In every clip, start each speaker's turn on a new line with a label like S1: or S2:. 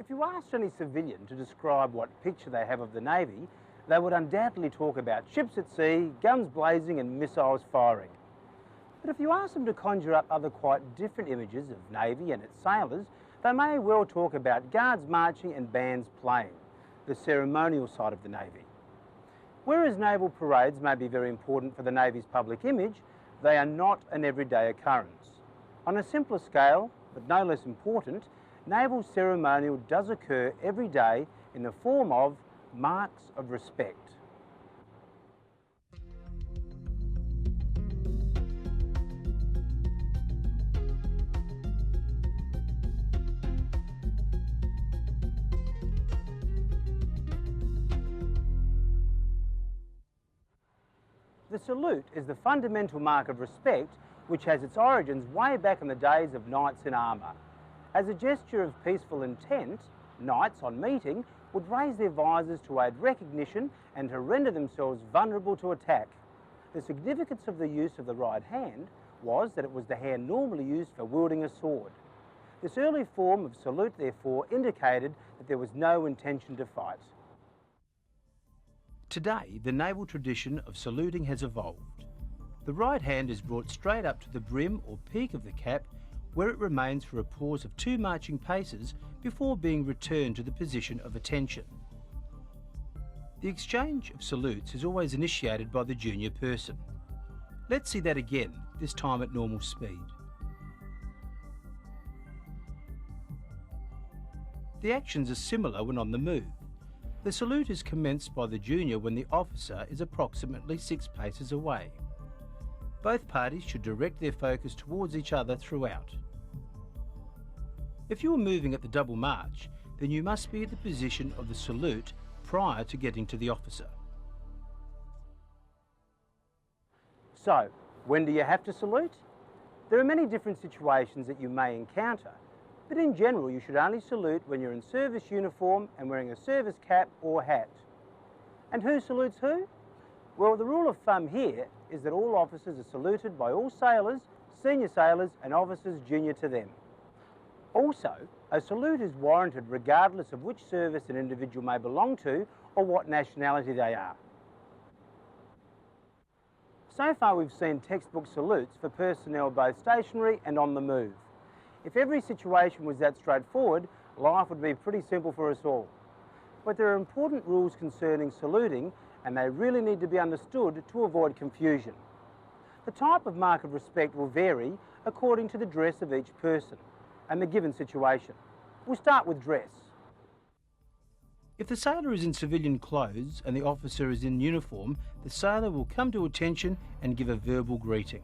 S1: If you asked any civilian to describe what picture they have of the Navy, they would undoubtedly talk about ships at sea, guns blazing and missiles firing. But if you ask them to conjure up other quite different images of Navy and its sailors, they may well talk about guards marching and bands playing, the ceremonial side of the Navy. Whereas naval parades may be very important for the Navy's public image, they are not an everyday occurrence. On a simpler scale, but no less important, naval ceremonial does occur every day in the form of marks of respect. The salute is the fundamental mark of respect which has its origins way back in the days of knights in armour. As a gesture of peaceful intent, knights on meeting would raise their visors to aid recognition and to render themselves vulnerable to attack. The significance of the use of the right hand was that it was the hand normally used for wielding a sword. This early form of salute therefore indicated that there was no intention to fight. Today, the naval tradition of saluting has evolved. The right hand is brought straight up to the brim or peak of the cap, where it remains for a pause of 2 marching paces before being returned to the position of attention. The exchange of salutes is always initiated by the junior person. Let's see that again, this time at normal speed. The actions are similar when on the move. The salute is commenced by the junior when the officer is approximately 6 paces away. Both parties should direct their focus towards each other throughout. If you are moving at the double march, then you must be at the position of the salute prior to getting to the officer. So, when do you have to salute? There are many different situations that you may encounter, but in general you should only salute when you're in service uniform and wearing a service cap or hat. And who salutes who? Well, the rule of thumb here is that all officers are saluted by all sailors, senior sailors and officers junior to them. Also, a salute is warranted regardless of which service an individual may belong to or what nationality they are. So far we've seen textbook salutes for personnel both stationary and on the move. If every situation was that straightforward, life would be pretty simple for us all. But there are important rules concerning saluting and they really need to be understood to avoid confusion. The type of mark of respect will vary according to the dress of each person and the given situation. We'll start with dress. If the sailor is in civilian clothes and the officer is in uniform, the sailor will come to attention and give a verbal greeting.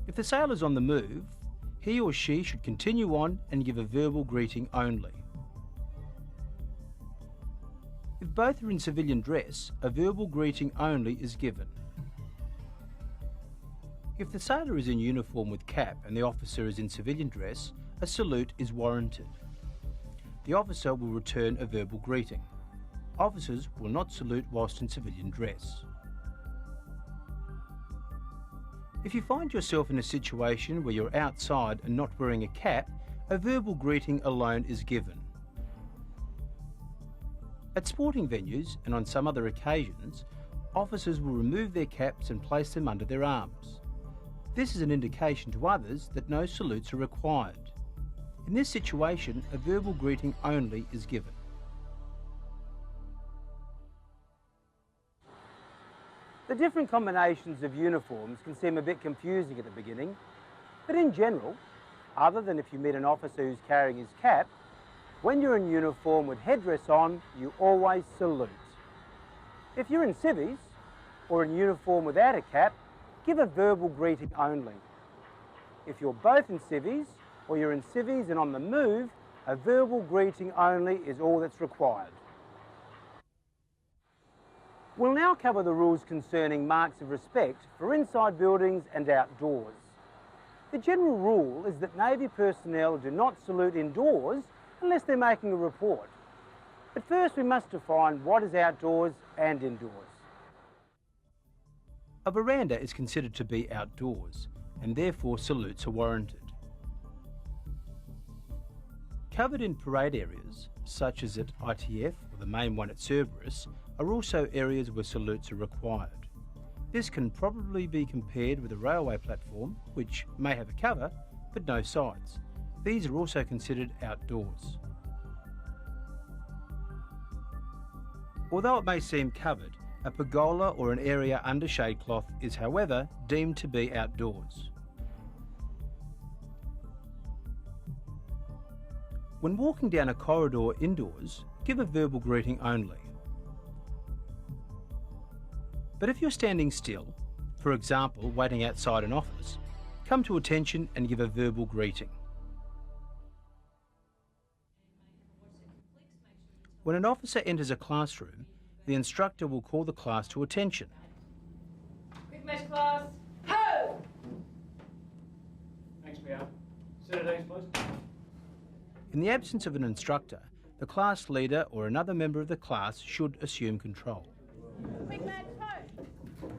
S1: If the sailor is on the move, he or she should continue on and give a verbal greeting only. If both are in civilian dress, a verbal greeting only is given. If the sailor is in uniform with cap and the officer is in civilian dress, a salute is warranted. The officer will return a verbal greeting. Officers will not salute whilst in civilian dress. If you find yourself in a situation where you're outside and not wearing a cap, a verbal greeting alone is given. At sporting venues and on some other occasions, officers will remove their caps and place them under their arms. This is an indication to others that no salutes are required. In this situation, a verbal greeting only is given. The different combinations of uniforms can seem a bit confusing at the beginning, but in general, other than if you meet an officer who's carrying his cap, when you're in uniform with headdress on, you always salute. If you're in civvies, or in uniform without a cap, give a verbal greeting only. If you're both in civvies, or you're in civvies and on the move, a verbal greeting only is all that's required. We'll now cover the rules concerning marks of respect for inside buildings and outdoors. The general rule is that Navy personnel do not salute indoors unless they're making a report. But first we must define what is outdoors and indoors. A veranda is considered to be outdoors and therefore salutes are warranted. covered in parade areas, such as at ITF or the main one at Cerberus, are also areas where salutes are required. This can probably be compared with a railway platform, which may have a cover, but no sides. These are also considered outdoors. Although it may seem covered, a pergola or an area under shade cloth is, however, deemed to be outdoors. When walking down a corridor indoors, give a verbal greeting only. But if you're standing still, for example waiting outside an office, come to attention and give a verbal greeting. When an officer enters a classroom, the instructor will call the class to attention.
S2: Quick match class, ho!
S3: Thanks, Meow. Set at ease, please.
S1: In the absence of an instructor, the class leader or another member of the class should assume control.
S2: Quick match, ho!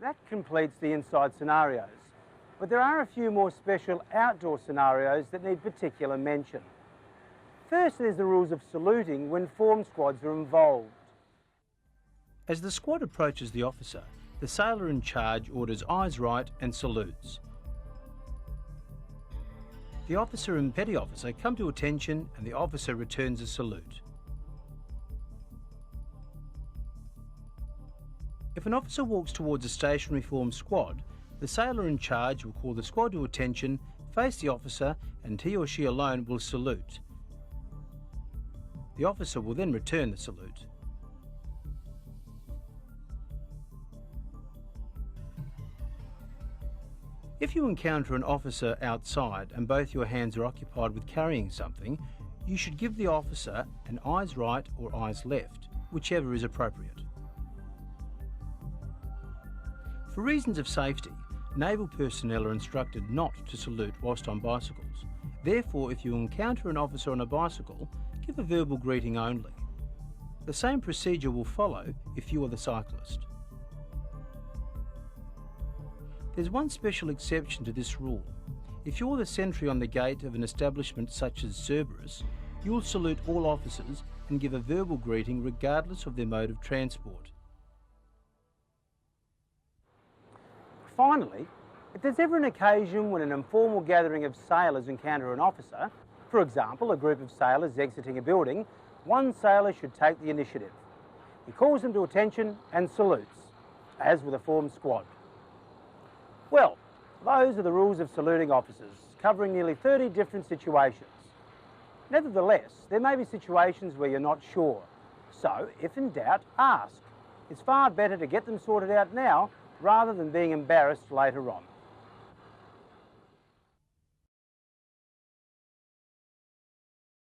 S1: That completes the inside scenarios, but there are a few more special outdoor scenarios that need particular mention. First, there's the rules of saluting when form squads are involved. As the squad approaches the officer, the sailor in charge orders eyes right and salutes. The officer and petty officer come to attention and the officer returns a salute. If an officer walks towards a stationary form squad, the sailor in charge will call the squad to attention, face the officer, and he or she alone will salute. The officer will then return the salute. If you encounter an officer outside and both your hands are occupied with carrying something, you should give the officer an eyes right or eyes left, whichever is appropriate. For reasons of safety, naval personnel are instructed not to salute whilst on bicycles. Therefore, if you encounter an officer on a bicycle, give a verbal greeting only. The same procedure will follow if you are the cyclist. There's one special exception to this rule. If you're the sentry on the gate of an establishment such as Cerberus, you'll salute all officers and give a verbal greeting regardless of their mode of transport. Finally, if there's ever an occasion when an informal gathering of sailors encounter an officer, for example, a group of sailors exiting a building, one sailor should take the initiative. He calls them to attention and salutes, as with a formed squad. Well, those are the rules of saluting officers, covering nearly 30 different situations. Nevertheless, there may be situations where you're not sure. So, if in doubt, ask. It's far better to get them sorted out now rather than being embarrassed later on.